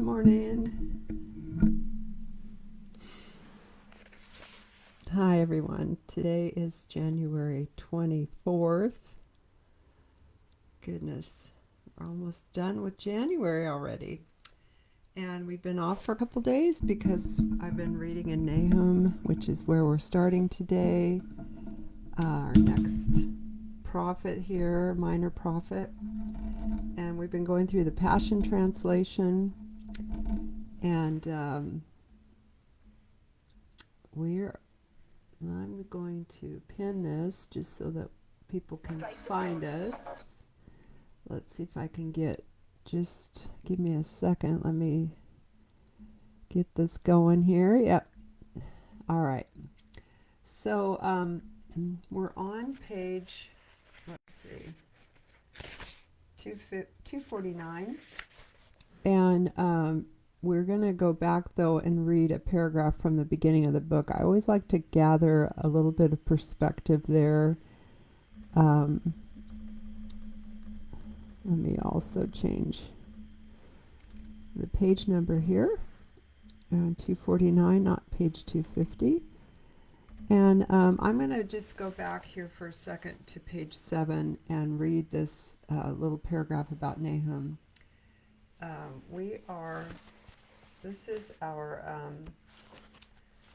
morning. Hi, everyone. Today is January 24th. Goodness, we're almost done with January already. And we've been off for a couple days because I've been reading in Nahum, which is where we're starting today. Our next prophet here, minor prophet. And we've been going through the Passion Translation. And I'm going to pin this just so that people can find us. Let's see if I can just give me a second. Let me get this going here. Yep. All right. So we're on page, let's see, 249. And we're going to go back, though, and read a paragraph from the beginning of the book. I always like to gather a little bit of perspective there. Let me also change the page number here. 249, not page 250. And I'm going to just go back here for a second to page 7 and read this little paragraph about Nahum. This is our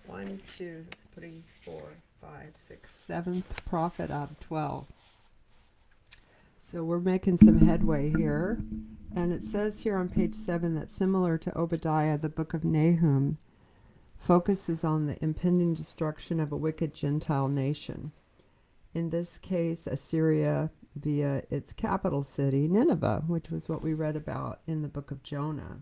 1, 2, 3, 4, 5, 6, 7th prophet out of 12. So we're making some headway here. And it says here on page 7 that similar to Obadiah, the book of Nahum focuses on the impending destruction of a wicked Gentile nation. In this case, Assyria via its capital city, Nineveh, which was what we read about in the book of Jonah.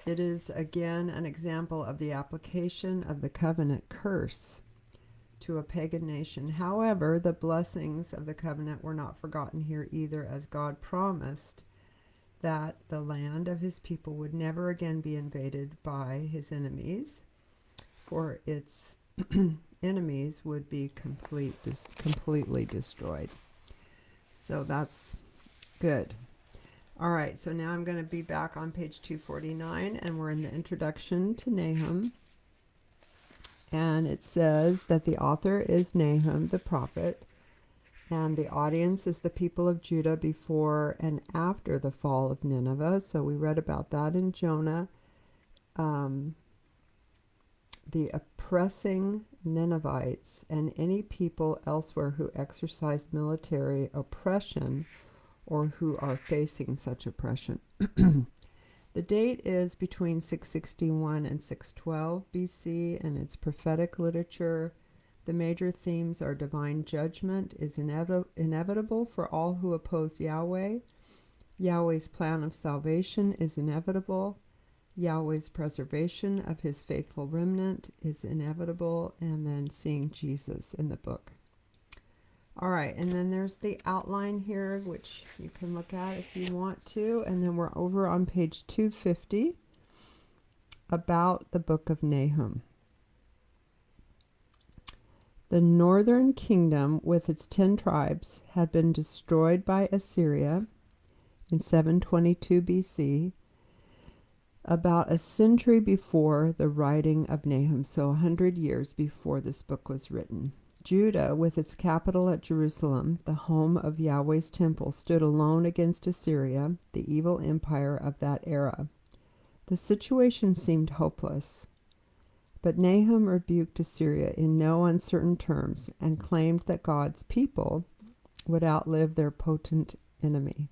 It is again an example of the application of the covenant curse to a pagan nation. However, the blessings of the covenant were not forgotten here either, as God promised that the land of his people would never again be invaded by his enemies, for its enemies would be completely destroyed. So that's good. All right, so now I'm going to be back on page 249, and we're in the introduction to Nahum. And it says that the author is Nahum, the prophet, and the audience is the people of Judah before and after the fall of Nineveh. So we read about that in Jonah. The oppressing Ninevites and any people elsewhere who exercise military oppression or who are facing such oppression. The date is between 661 and 612 BC, and it's prophetic literature. The major themes are divine judgment is inevitable for all who oppose Yahweh. Yahweh's plan of salvation is inevitable. Yahweh's preservation of his faithful remnant is inevitable, and then seeing Jesus in the book. All right, and then there's the outline here, which you can look at if you want to, and then we're over on page 250 about the book of Nahum. The northern kingdom with its 10 tribes had been destroyed by Assyria in 722 BC, about a century before the writing of Nahum, so 100 years before this book was written. Judah, with its capital at Jerusalem, the home of Yahweh's temple, stood alone against Assyria, the evil empire of that era. The situation seemed hopeless, but Nahum rebuked Assyria in no uncertain terms and claimed that God's people would outlive their potent enemy.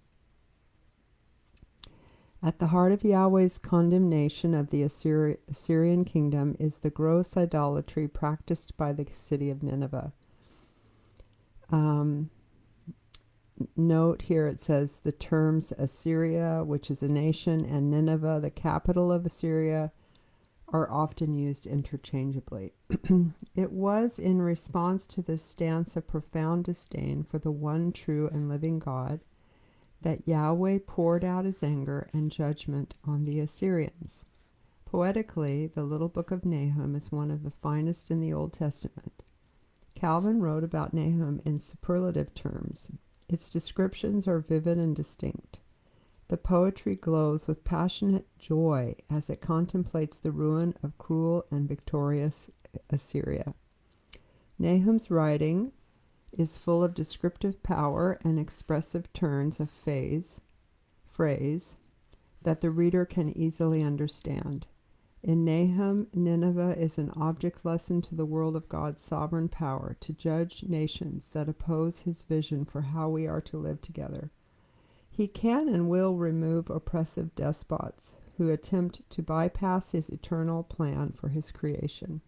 At the heart of Yahweh's condemnation of the Assyrian kingdom is the gross idolatry practiced by the city of Nineveh. Note here it says the terms Assyria, which is a nation, and Nineveh, the capital of Assyria, are often used interchangeably. It was in response to this stance of profound disdain for the one true and living God that Yahweh poured out his anger and judgment on the Assyrians. Poetically, the little book of Nahum is one of the finest in the Old Testament. Calvin wrote about Nahum in superlative terms. Its descriptions are vivid and distinct. The poetry glows with passionate joy as it contemplates the ruin of cruel and victorious Assyria. Nahum's writing is full of descriptive power and expressive turns of phrase that the reader can easily understand. In Nahum, Nineveh is an object lesson to the world of God's sovereign power to judge nations that oppose his vision for how we are to live together. He can and will remove oppressive despots who attempt to bypass his eternal plan for his creation.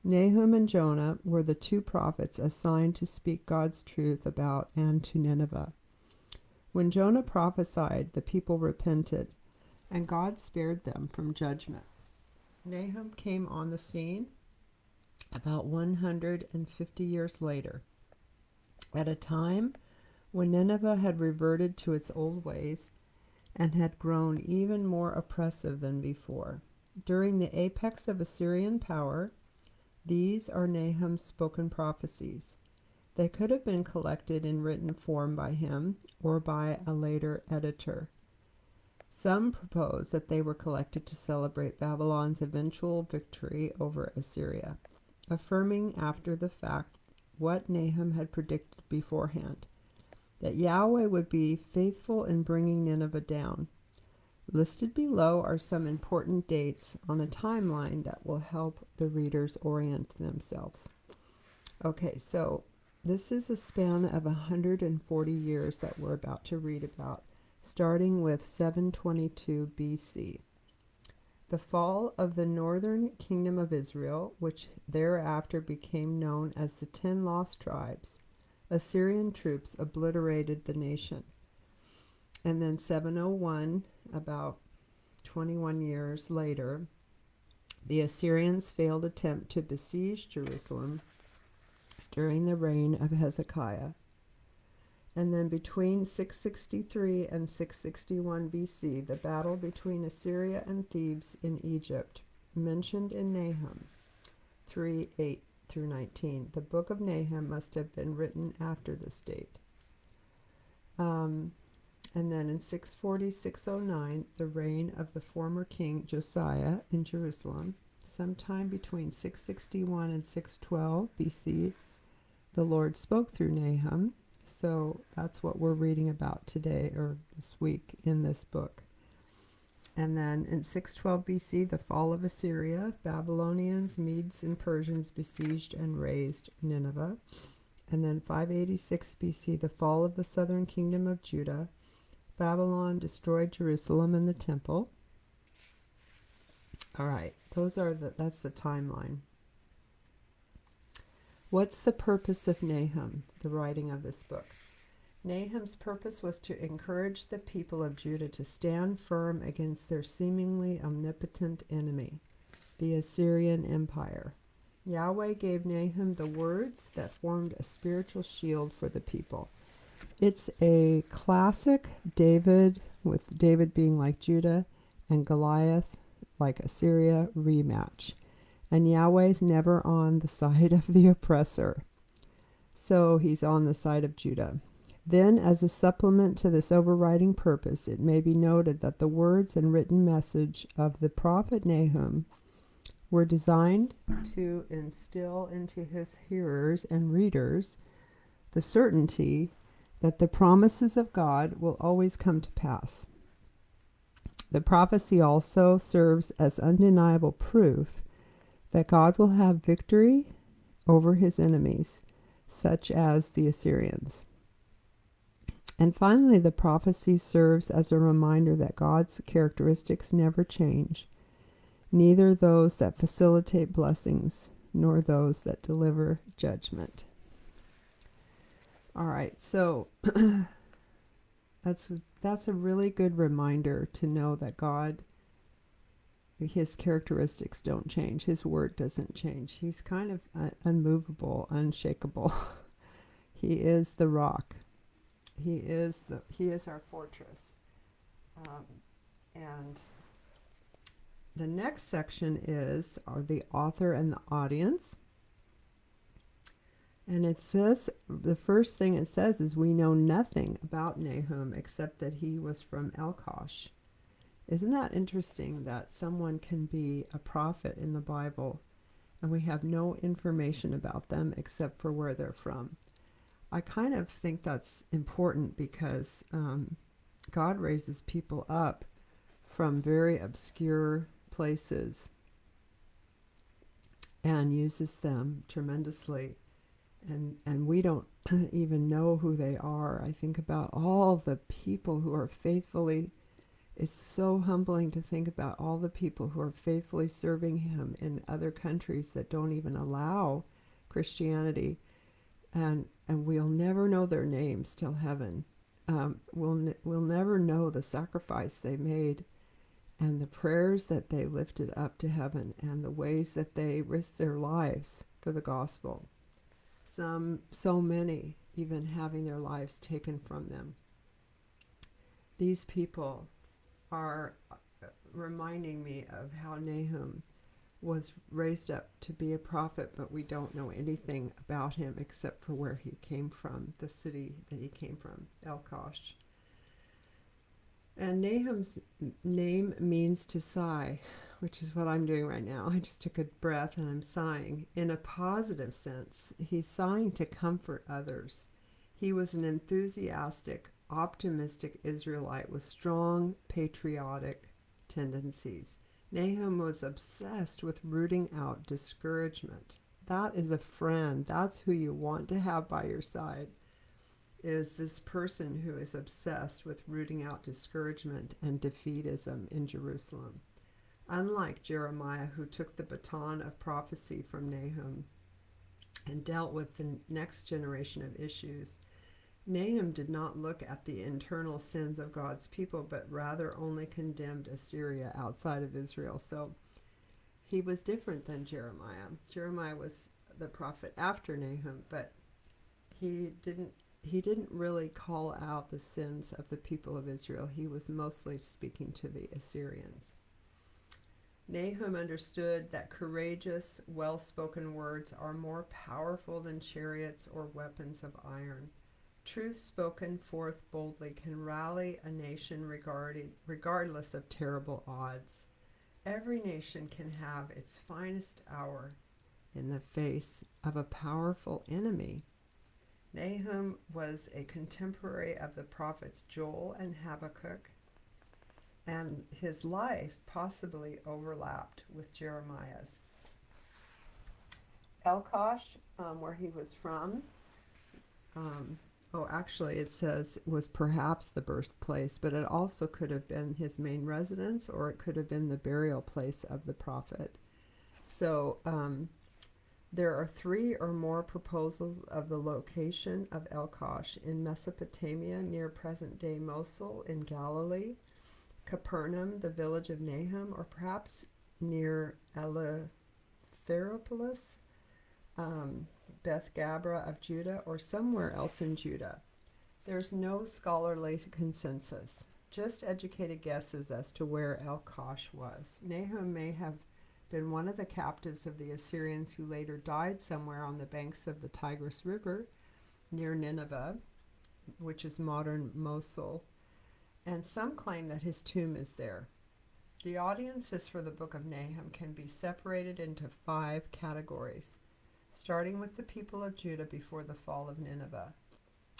Nahum and Jonah were the two prophets assigned to speak God's truth about and to Nineveh. When Jonah prophesied, the people repented, and God spared them from judgment. Nahum came on the scene about 150 years later, at a time when Nineveh had reverted to its old ways and had grown even more oppressive than before. During the apex of Assyrian power, these are Nahum's spoken prophecies. They could have been collected in written form by him or by a later editor. Some propose that they were collected to celebrate Babylon's eventual victory over Assyria, affirming after the fact what Nahum had predicted beforehand, that Yahweh would be faithful in bringing Nineveh down. Listed below are some important dates on a timeline that will help the readers orient themselves. Okay, so this is a span of 140 years that we're about to read about, starting with 722 BC. The fall of the northern kingdom of Israel, which thereafter became known as the 10 lost tribes. Assyrian troops obliterated the nation. And then 701, about 21 years later, the Assyrians' failed attempt to besiege Jerusalem during the reign of Hezekiah. And then between 663 and 661 BC, the battle between Assyria and Thebes in Egypt, mentioned in Nahum 3:8 through 19. The book of Nahum must have been written after this date. And then in 640-609, the reign of the former king Josiah in Jerusalem. Sometime between 661 and 612 BC, the Lord spoke through Nahum. So that's what we're reading about today, or this week, in this book. And then in 612 BC, the fall of Assyria, Babylonians, Medes, and Persians besieged and razed Nineveh. And then 586 BC, the fall of the southern kingdom of Judah. Babylon destroyed Jerusalem and the temple. All right, that's the timeline. What's the purpose of Nahum, the writing of this book? Nahum's purpose was to encourage the people of Judah to stand firm against their seemingly omnipotent enemy, the Assyrian Empire. Yahweh gave Nahum the words that formed a spiritual shield for the people. It's a classic David, with David being like Judah and Goliath like Assyria, rematch. And Yahweh's never on the side of the oppressor. So he's on the side of Judah. Then, as a supplement to this overriding purpose, it may be noted that the words and written message of the prophet Nahum were designed to instill into his hearers and readers the certainty that the promises of God will always come to pass. The prophecy also serves as undeniable proof that God will have victory over his enemies, such as the Assyrians. And finally, the prophecy serves as a reminder that God's characteristics never change, neither those that facilitate blessings, nor those that deliver judgment. All right, so that's a really good reminder to know that God, his characteristics don't change. His word doesn't change. He's kind of unmovable, unshakable. He is the rock. He is our fortress. And the next section are the author and the audience. And it says, the first thing it says is, we know nothing about Nahum except that he was from Elkosh. Isn't that interesting that someone can be a prophet in the Bible and we have no information about them except for where they're from? I kind of think that's important because God raises people up from very obscure places and uses them tremendously. And we don't even know who they are. I think about all the people who are faithfully, it's so humbling to think about all the people who are faithfully serving him in other countries that don't even allow Christianity. And we'll never know their names till heaven. We'll never know the sacrifice they made and the prayers that they lifted up to heaven and the ways that they risked their lives for the gospel. So many even having their lives taken from them. These people are reminding me of how Nahum was raised up to be a prophet, but we don't know anything about him except for where he came from, the city that he came from, Elkosh. And Nahum's name means to sigh, which is what I'm doing right now. I just took a breath and I'm sighing. In a positive sense, he's sighing to comfort others. He was an enthusiastic, optimistic Israelite with strong patriotic tendencies. Nahum was obsessed with rooting out discouragement. That is a friend. That's who you want to have by your side, is this person who is obsessed with rooting out discouragement and defeatism in Jerusalem. Unlike Jeremiah, who took the baton of prophecy from Nahum and dealt with the next generation of issues, Nahum did not look at the internal sins of God's people, but rather only condemned Assyria outside of Israel. So he was different than Jeremiah. Jeremiah was the prophet after Nahum, but he didn't really call out the sins of the people of Israel. He was mostly speaking to the Assyrians. Nahum understood that courageous, well-spoken words are more powerful than chariots or weapons of iron. Truth spoken forth boldly can rally a nation regardless of terrible odds. Every nation can have its finest hour in the face of a powerful enemy. Nahum was a contemporary of the prophets Joel and Habakkuk, and his life possibly overlapped with Jeremiah's. Elkosh, where he was from, actually it says was perhaps the birthplace, but it also could have been his main residence, or it could have been the burial place of the prophet. So there are 3 or more proposals of the location of Elkosh: in Mesopotamia near present-day Mosul in Galilee, Capernaum, the village of Nahum, or perhaps near Eleutheropolis, Beth Gabra of Judah, or somewhere else in Judah. There's no scholarly consensus, just educated guesses as to where Elkosh was. Nahum may have been one of the captives of the Assyrians who later died somewhere on the banks of the Tigris River near Nineveh, which is modern Mosul, and some claim that his tomb is there. The audiences for the book of Nahum can be separated into 5 categories, starting with the people of Judah before the fall of Nineveh.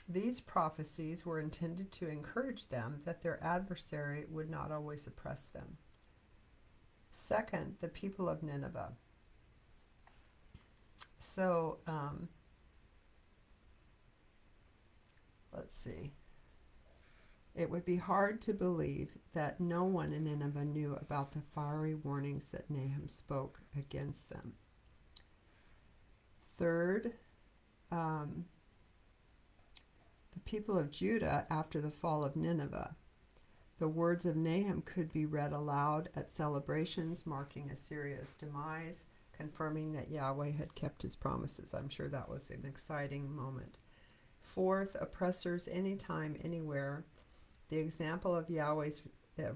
These prophecies were intended to encourage them that their adversary would not always oppress them. Second, the people of Nineveh. So, let's see. It would be hard to believe that no one in Nineveh knew about the fiery warnings that Nahum spoke against them. Third, the people of Judah after the fall of Nineveh. The words of Nahum could be read aloud at celebrations marking Assyria's demise, confirming that Yahweh had kept his promises. I'm sure that was an exciting moment. Fourth, oppressors anytime, anywhere. The example of Yahweh's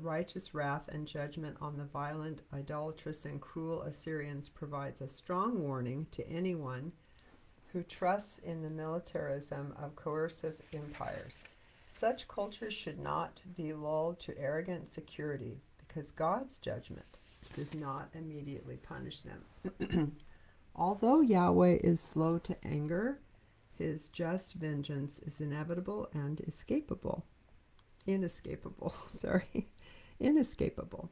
righteous wrath and judgment on the violent, idolatrous, and cruel Assyrians provides a strong warning to anyone who trusts in the militarism of coercive empires. Such cultures should not be lulled to arrogant security because God's judgment does not immediately punish them. Although Yahweh is slow to anger, his just vengeance is inevitable and inescapable, sorry, inescapable.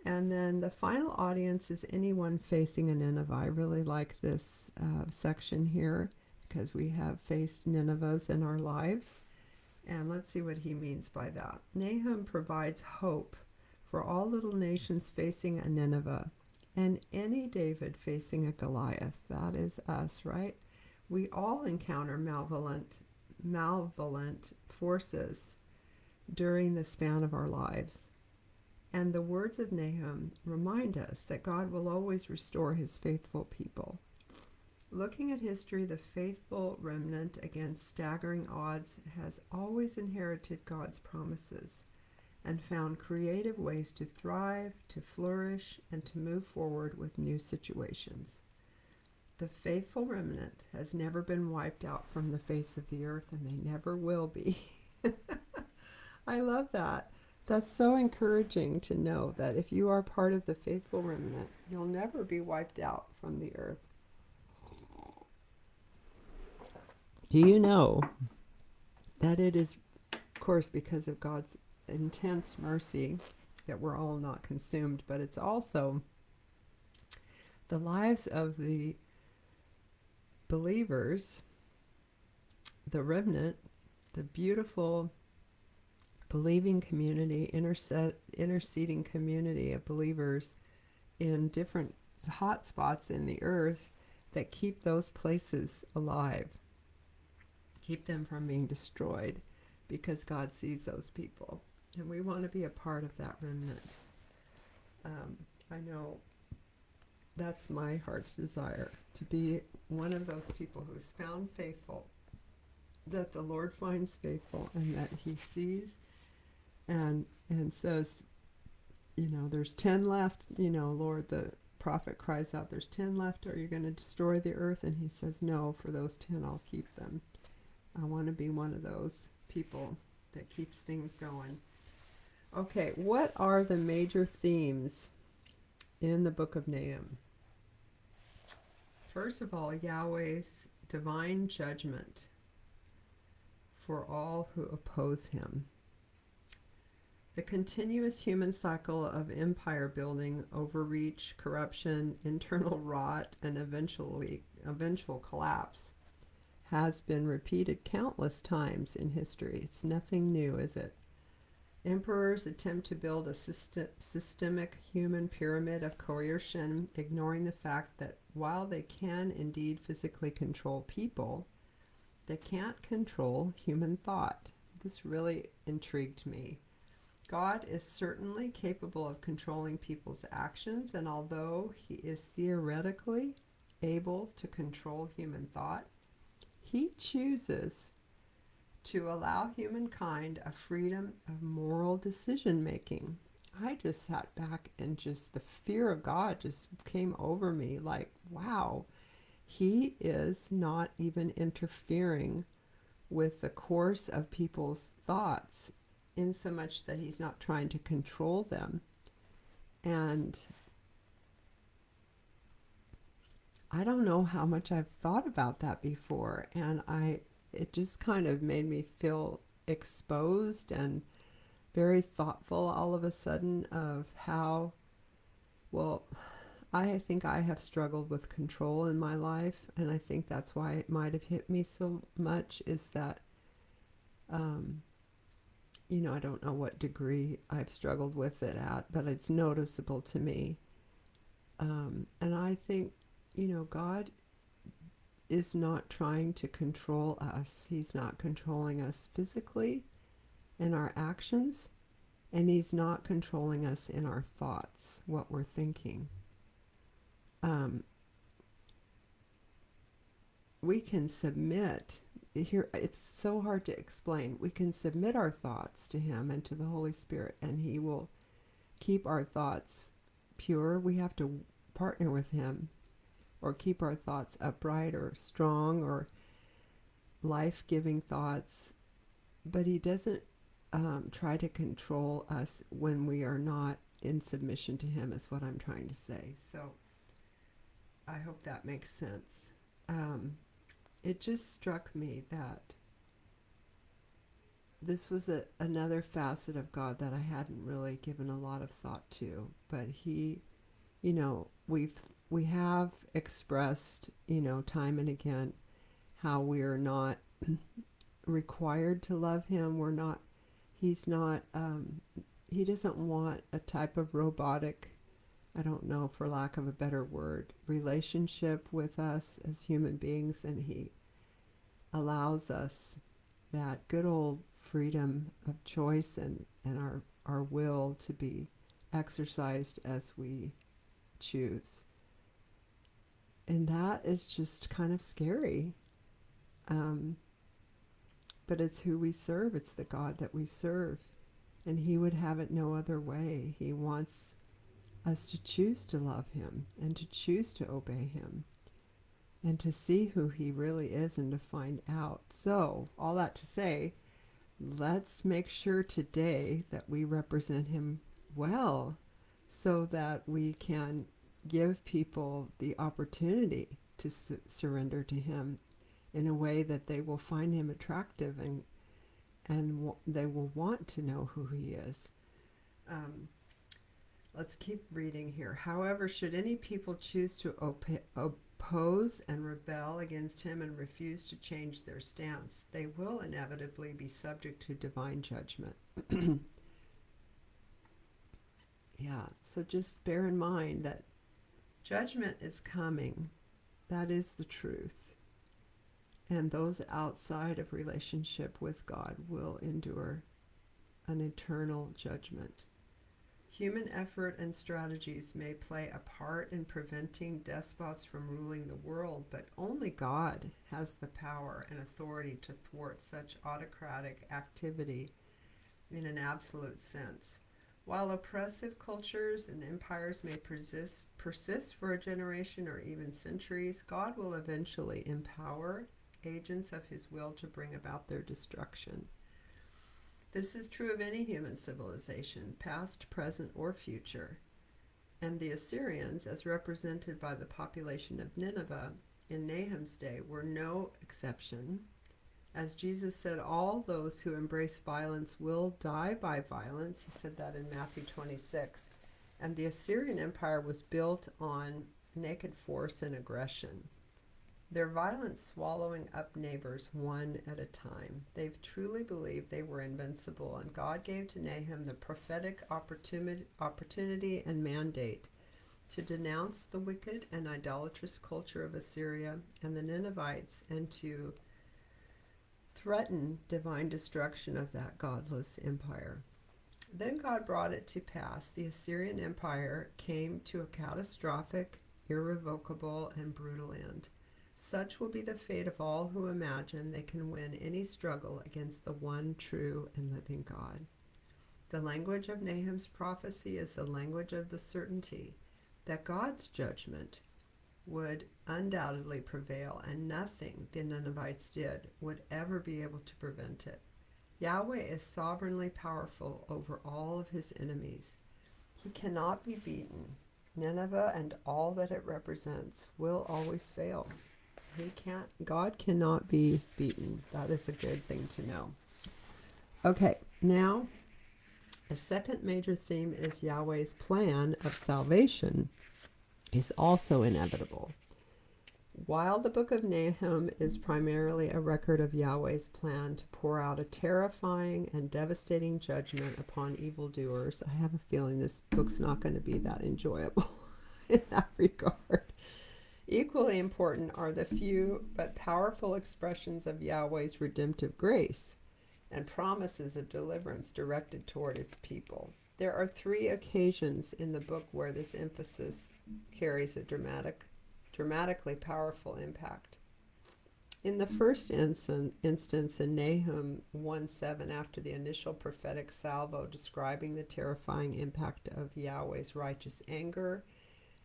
And then the final audience is anyone facing a Nineveh. I really like this section here because we have faced Ninevehs in our lives. And let's see what he means by that. Nahum provides hope for all little nations facing a Nineveh and any David facing a Goliath. That is us, right? We all encounter malevolent forces during the span of our lives. And the words of Nahum remind us that God will always restore his faithful people. Looking at history, the faithful remnant against staggering odds has always inherited God's promises and found creative ways to thrive, to flourish, and to move forward with new situations. The faithful remnant has never been wiped out from the face of the earth, and they never will be. I love that. That's so encouraging to know that if you are part of the faithful remnant, you'll never be wiped out from the earth. Do you know that it is, of course, because of God's intense mercy that we're all not consumed, but it's also the lives of the believers, the remnant, the beautiful believing community, interceding community of believers in different hot spots in the earth that keep those places alive, keep them from being destroyed, because God sees those people. And we want to be a part of that remnant. I know that's my heart's desire, to be one of those people who's found faithful, that the Lord finds faithful, and that he sees and says, there's 10 left, Lord, the prophet cries out, there's 10 left, are you going to destroy the earth? And he says, no, for those 10 I'll keep them. I want to be one of those people that keeps things going. Okay, what are the major themes in the book of Nahum? First of all, Yahweh's divine judgment for all who oppose him. The continuous human cycle of empire building, overreach, corruption, internal rot, and eventual collapse has been repeated countless times in history. It's nothing new, is it? Emperors attempt to build a systemic human pyramid of coercion, ignoring the fact that while they can indeed physically control people, they can't control human thought. This really intrigued me. God is certainly capable of controlling people's actions, and although he is theoretically able to control human thought, he chooses to allow humankind a freedom of moral decision making. I just sat back and just the fear of God just came over me, like, wow, he is not even interfering with the course of people's thoughts, in so much that he's not trying to control them. And I don't know how much I've thought about that before, and it just kind of made me feel exposed and very thoughtful all of a sudden of how, well, I think I have struggled with control in my life, and I think that's why it might have hit me so much, is that I don't know what degree I've struggled with it at, but it's noticeable to me. And I think, God is not trying to control us. He's not controlling us physically in our actions, and he's not controlling us in our thoughts, what we're thinking. We can submit. Here, it's so hard to explain. We can submit our thoughts to him and to the Holy Spirit, and he will keep our thoughts pure. We have to partner with him or keep our thoughts upright or strong or life-giving thoughts. But he doesn't try to control us when we are not in submission to him, is what I'm trying to say. So I hope that makes sense. It just struck me that this was another facet of God that I hadn't really given a lot of thought to. But he, you know, we have expressed, you know, time and again how we are not required to love him. We're not, he's not, he doesn't want a type of robotic, I don't know, for lack of a better word, relationship with us as human beings. And he allows us that good old freedom of choice and our will to be exercised as we choose. And that is just kind of scary. But it's who we serve. It's the God that we serve. And he would have it no other way. He wants us to choose to love him and to choose to obey him and to see who he really is and to find out. So, all that to say, let's make sure today that we represent him well so that we can give people the opportunity to surrender to him in a way that they will find him attractive and they will want to know who he is. Let's keep reading here. However, should any people choose to oppose and rebel against him and refuse to change their stance, they will inevitably be subject to divine judgment. Yeah, so just bear in mind that judgment is coming. That is the truth. And those outside of relationship with God will endure an eternal judgment. Human effort and strategies may play a part in preventing despots from ruling the world, but only God has the power and authority to thwart such autocratic activity in an absolute sense. While oppressive cultures and empires may persist for a generation or even centuries, God will eventually empower agents of his will to bring about their destruction. This is true of any human civilization, past, present, or future. And the Assyrians, as represented by the population of Nineveh in Nahum's day, were no exception. As Jesus said, all those who embrace violence will die by violence. He said that in Matthew 26. And the Assyrian Empire was built on naked force and aggression, their violence swallowing up neighbors one at a time. They truly believed they were invincible, and God gave to Nahum the prophetic opportunity and mandate to denounce the wicked and idolatrous culture of Assyria and the Ninevites, and to threaten divine destruction of that godless empire. Then God brought it to pass. The Assyrian Empire came to a catastrophic, irrevocable, and brutal end. Such will be the fate of all who imagine they can win any struggle against the one true and living God. The language of Nahum's prophecy is the language of the certainty that God's judgment would undoubtedly prevail, and nothing the Ninevites did would ever be able to prevent it. Yahweh is sovereignly powerful over all of his enemies. He cannot be beaten. Nineveh and all that it represents will always fail. God cannot be beaten. That is a good thing to know. Okay, now a second major theme is Yahweh's plan of salvation is also inevitable. While the book of Nahum is primarily a record of Yahweh's plan to pour out a terrifying and devastating judgment upon evildoers, I have a feeling this book's not going to be that enjoyable in that regard. Equally important are the few but powerful expressions of Yahweh's redemptive grace and promises of deliverance directed toward its people. There are 3 occasions in the book where this emphasis carries a dramatically powerful impact. In the first instance in Nahum 1:7, after the initial prophetic salvo describing the terrifying impact of Yahweh's righteous anger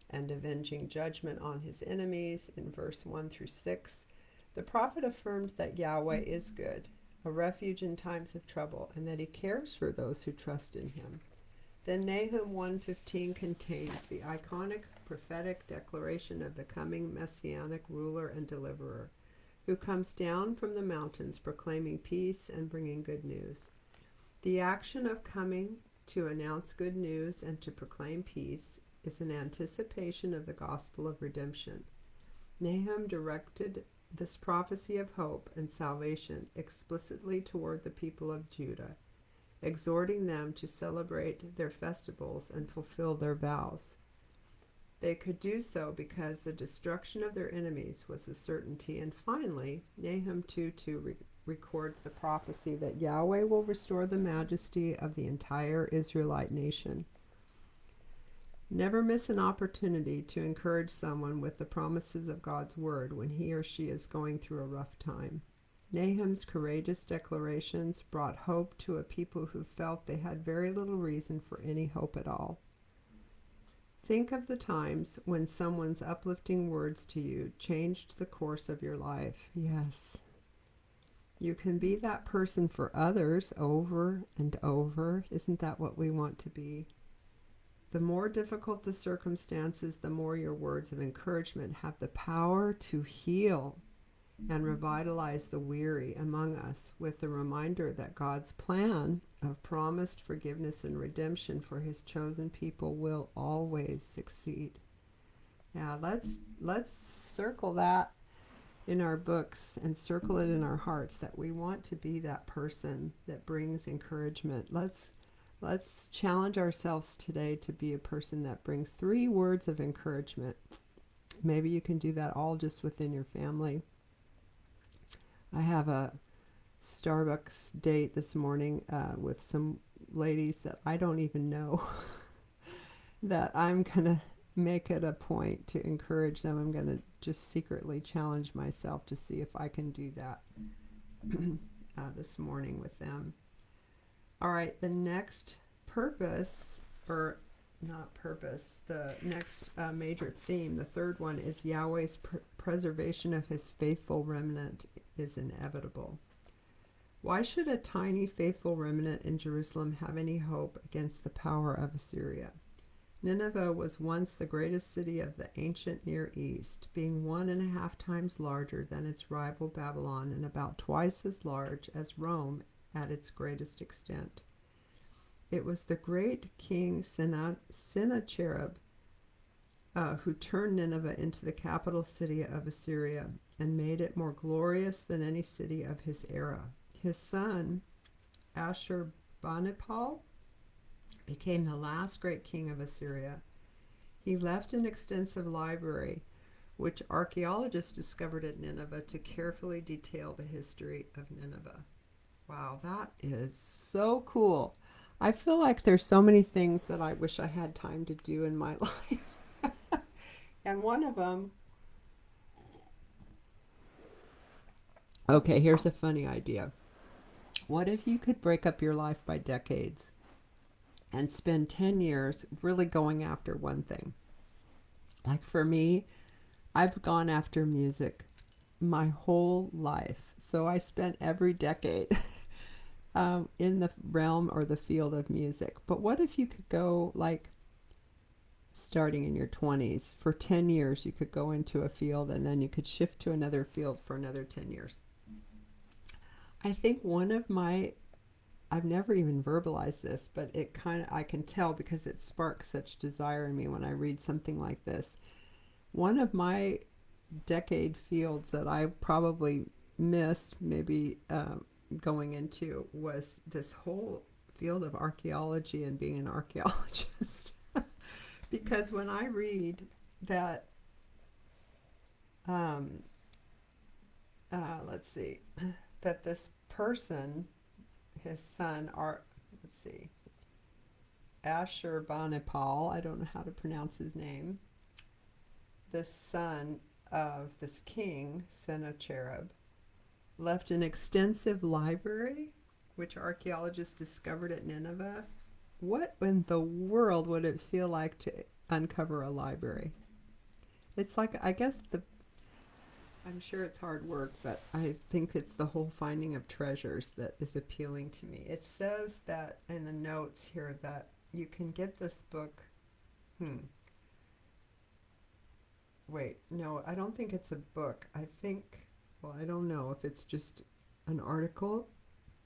and avenging judgment on his enemies in verse 1 through 6. The prophet affirmed that Yahweh is good, a refuge in times of trouble, and that he cares for those who trust in him. Then Nahum 1:15 contains the iconic prophetic declaration of the coming messianic ruler and deliverer, who comes down from the mountains proclaiming peace and bringing good news. The action of coming to announce good news and to proclaim peace is an anticipation of the gospel of redemption. Nahum directed this prophecy of hope and salvation explicitly toward the people of Judah, exhorting them to celebrate their festivals and fulfill their vows. They could do so because the destruction of their enemies was a certainty. And finally, Nahum 2:2 records the prophecy that Yahweh will restore the majesty of the entire Israelite nation. Never miss an opportunity to encourage someone with the promises of God's word when he or she is going through a rough time. Nahum's courageous declarations brought hope to a people who felt they had very little reason for any hope at all. Think of the times when someone's uplifting words to you changed the course of your life. Yes. You can be that person for others over and over. Isn't that what we want to be? The more difficult the circumstances, the more your words of encouragement have the power to heal and revitalize the weary among us with the reminder that God's plan of promised forgiveness and redemption for his chosen people will always succeed. Yeah, let's circle that in our books and circle it in our hearts that we want to be that person that brings encouragement. Let's challenge ourselves today to be a person that brings 3 words of encouragement. Maybe you can do that all just within your family. I have a Starbucks date this morning with some ladies that I don't even know that I'm going to make it a point to encourage them. I'm going to just secretly challenge myself to see if I can do that this morning with them. All right, the next purpose, or not purpose, the next major theme, the third one, is Yahweh's preservation of his faithful remnant is inevitable. Why should a tiny faithful remnant in Jerusalem have any hope against the power of Assyria? Nineveh was once the greatest city of the ancient Near East, being 1.5 times larger than its rival Babylon and about twice as large as Rome at its greatest extent. It was the great king Sennacherib who turned Nineveh into the capital city of Assyria and made it more glorious than any city of his era. His son, Ashurbanipal, became the last great king of Assyria. He left an extensive library, which archaeologists discovered at Nineveh, to carefully detail the history of Nineveh. Wow, that is so cool. I feel like there's so many things that I wish I had time to do in my life. And one of them, okay, here's a funny idea. What if you could break up your life by decades and spend 10 years really going after one thing? Like for me, I've gone after music my whole life. So I spent every decade in the realm or the field of music. But what if you could go, like, starting in your 20s, for 10 years you could go into a field and then you could shift to another field for another 10 years. I think one of my, I've never even verbalized this, but it kind of, I can tell because it sparks such desire in me when I read something like this. One of my decade fields that I probably missed maybe going into was this whole field of archaeology and being an archaeologist. Because when I read that, let's see, that this person, his son, Ashurbanipal, I don't know how to pronounce his name, the son of this king, Sennacherib, left an extensive library, which archaeologists discovered at Nineveh. What in the world would it feel like to uncover a library. It's like, I guess I'm sure it's hard work, but I think it's the whole finding of treasures that is appealing to me. It says that in the notes here that you can get this book. Wait, no, I don't think it's a book. I think, well, I don't know if it's just an article,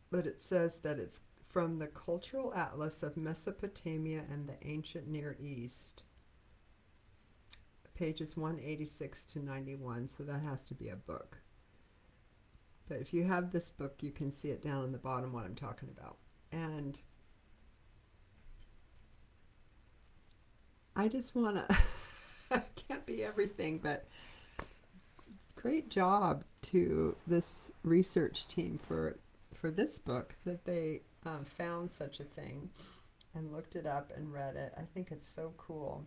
but it says that it's from the Cultural Atlas of Mesopotamia and the Ancient Near East, pages 186 to 91, so that has to be a book. But if you have this book, you can see it down in the bottom what I'm talking about. And I just want to, I can't be everything, but great job to this research team for this book that they found such a thing and looked it up and read it. I think it's so cool.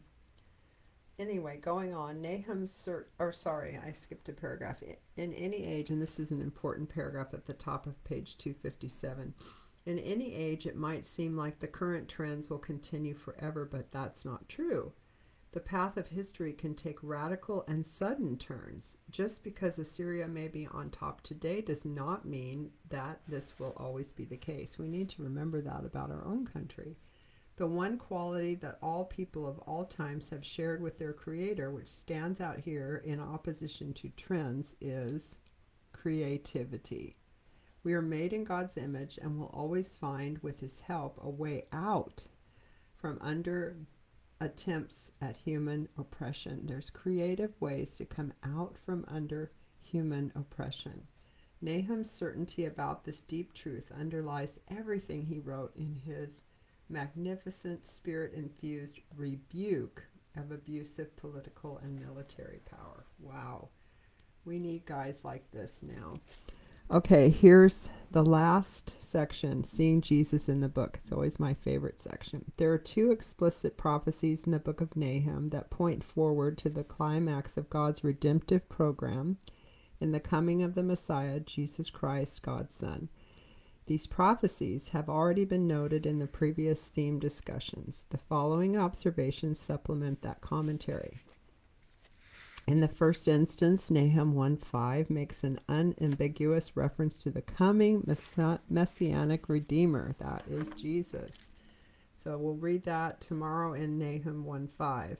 Anyway, going on, Nahum's, I skipped a paragraph. In any age, and this is an important paragraph at the top of page 257, in any age it might seem like the current trends will continue forever, but that's not true. The path of history can take radical and sudden turns. Just because Assyria may be on top today does not mean that this will always be the case. We need to remember that about our own country. The one quality that all people of all times have shared with their Creator, which stands out here in opposition to trends, is creativity. We are made in God's image and will always find, with His help, a way out from under attempts at human oppression. There's creative ways to come out from under human oppression. Nahum's certainty about this deep truth underlies everything he wrote in his magnificent spirit-infused rebuke of abusive political and military power. Wow. We need guys like this now. Okay, here's the last section, Seeing Jesus in the Book. It's always my favorite section. There are two explicit prophecies in the book of Nahum that point forward to the climax of God's redemptive program in the coming of the Messiah, Jesus Christ, God's Son. These prophecies have already been noted in the previous theme discussions. The following observations supplement that commentary. In the first instance, Nahum 1:5 makes an unambiguous reference to the coming messianic Redeemer. That is Jesus. So we'll read that tomorrow in Nahum 1:5.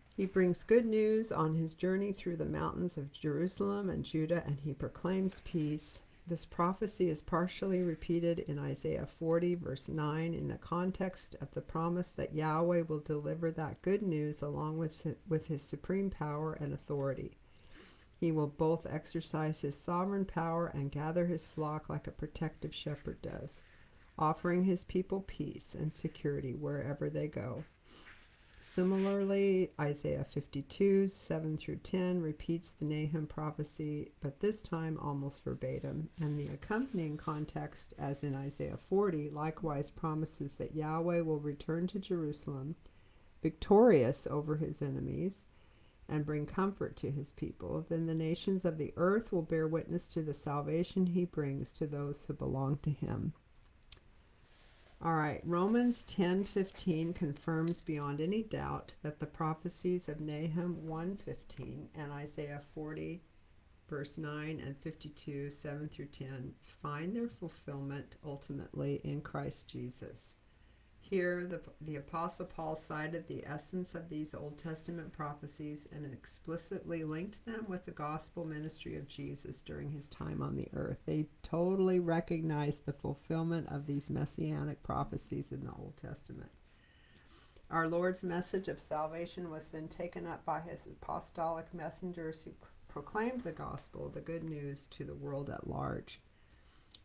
He brings good news on his journey through the mountains of Jerusalem and Judah, and he proclaims peace. This prophecy is partially repeated in Isaiah 40, verse 9, in the context of the promise that Yahweh will deliver that good news along with his supreme power and authority. He will both exercise his sovereign power and gather his flock like a protective shepherd does, offering his people peace and security wherever they go. Similarly, Isaiah 52, 7 through 10 repeats the Nahum prophecy, but this time almost verbatim, and the accompanying context, as in Isaiah 40, likewise promises that Yahweh will return to Jerusalem, victorious over his enemies, and bring comfort to his people. Then the nations of the earth will bear witness to the salvation he brings to those who belong to him. All right, Romans 10:15 confirms beyond any doubt that the prophecies of Nahum 1:15 and Isaiah 40, verse 9 and 52, 7 through 10 find their fulfillment ultimately in Christ Jesus. Here, the Apostle Paul cited the essence of these Old Testament prophecies and explicitly linked them with the gospel ministry of Jesus during his time on the earth. They totally recognized the fulfillment of these messianic prophecies in the Old Testament. Our Lord's message of salvation was then taken up by his apostolic messengers who proclaimed the gospel, the good news, to the world at large.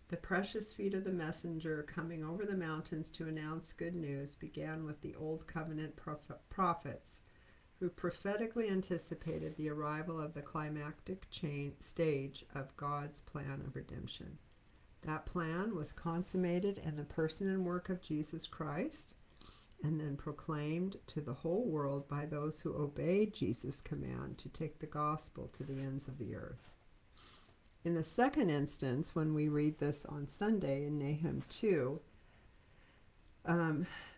The precious feet of the messenger coming over the mountains to announce good news began with the Old Covenant prophets, who prophetically anticipated the arrival of the climactic stage of God's plan of redemption. That plan was consummated in the person and work of Jesus Christ, and then proclaimed to the whole world by those who obeyed Jesus' command to take the gospel to the ends of the earth. In the second instance, when we read this on Sunday in Nahum 2,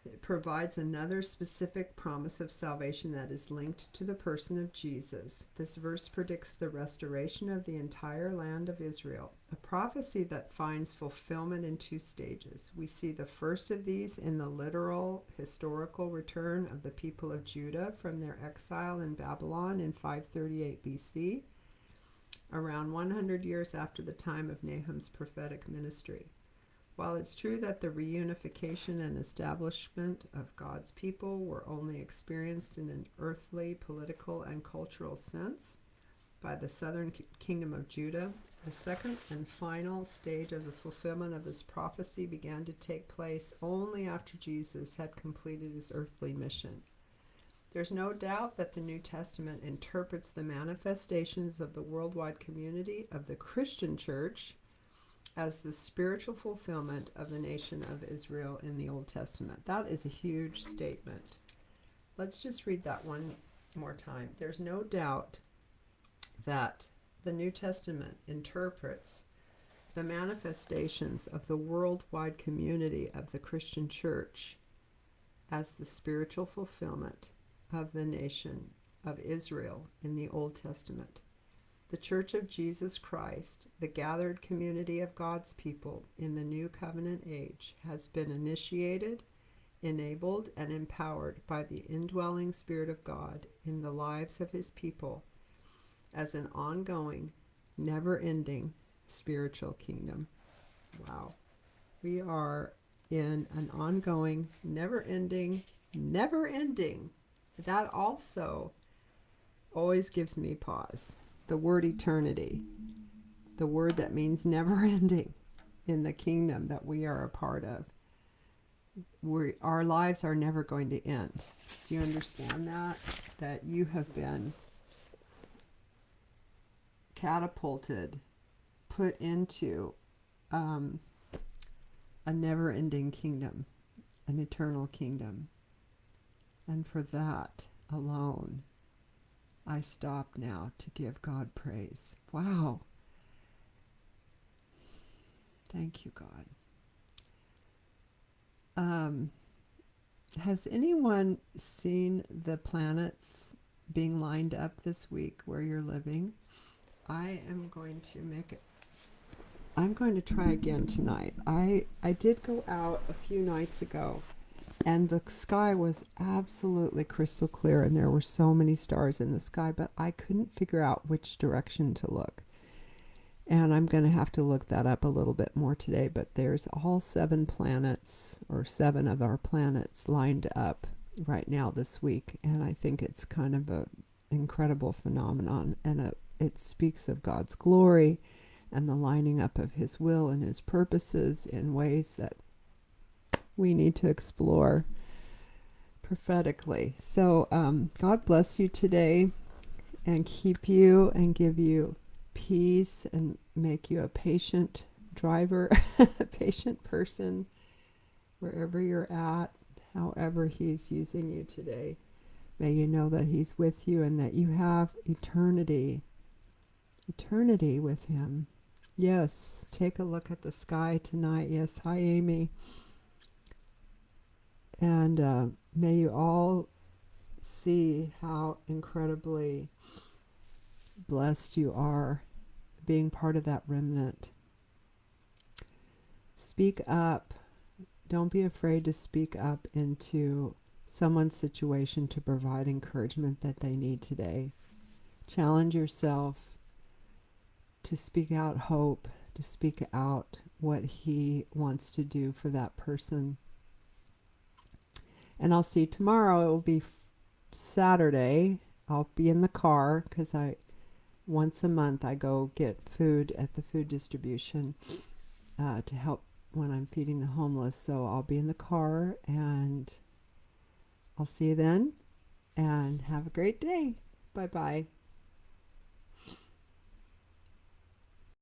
It provides another specific promise of salvation that is linked to the person of Jesus. This verse predicts the restoration of the entire land of Israel, a prophecy that finds fulfillment in two stages. We see the first of these in the literal historical return of the people of Judah from their exile in Babylon in 538 BC, around 100 years after the time of Nahum's prophetic ministry. While it's true that the reunification and establishment of God's people were only experienced in an earthly, political, and cultural sense by the southern kingdom of Judah, the second and final stage of the fulfillment of this prophecy began to take place only after Jesus had completed his earthly mission. There's no doubt that the New Testament interprets the manifestations of the worldwide community of the Christian church as the spiritual fulfillment of the nation of Israel in the Old Testament. That is a huge statement. Let's just read that one more time. There's no doubt that the New Testament interprets the manifestations of the worldwide community of the Christian church as the spiritual fulfillment of the nation of Israel in the Old Testament. The Church of Jesus Christ, the gathered community of God's people in the New Covenant age, has been initiated, enabled, and empowered by the indwelling Spirit of God in the lives of his people as an ongoing, never-ending spiritual kingdom. Wow. We are in an ongoing, never-ending. That also always gives me pause. The word eternity, the word that means never ending in the kingdom that we are a part of. Our lives are never going to end. Do you understand that? That you have been catapulted, put into a never ending kingdom, an eternal kingdom. And for that alone, I stop now to give God praise. Wow. Thank you, God. Has anyone seen the planets being lined up this week where you're living? I am going to make it. I'm going to try again tonight. I did go out a few nights ago, and the sky was absolutely crystal clear, and there were so many stars in the sky, but I couldn't figure out which direction to look. And I'm going to have to look that up a little bit more today, but there's all 7 planets, or 7 of our planets, lined up right now this week, and I think it's kind of an incredible phenomenon, and it speaks of God's glory and the lining up of his will and his purposes in ways that we need to explore prophetically. So God bless you today and keep you and give you peace and make you a patient driver, a patient person wherever you're at, however he's using you today. May you know that he's with you and that you have eternity with him. Yes, take a look at the sky tonight. Yes, hi Amy. And may you all see how incredibly blessed you are being part of that remnant. Speak up. Don't be afraid to speak up into someone's situation to provide encouragement that they need today. Challenge yourself to speak out hope, to speak out what he wants to do for that person. And I'll see you tomorrow. It will be Saturday. I'll be in the car because once a month I go get food at the food distribution to help when I'm feeding the homeless. So I'll be in the car, and I'll see you then, and have a great day. Bye-bye.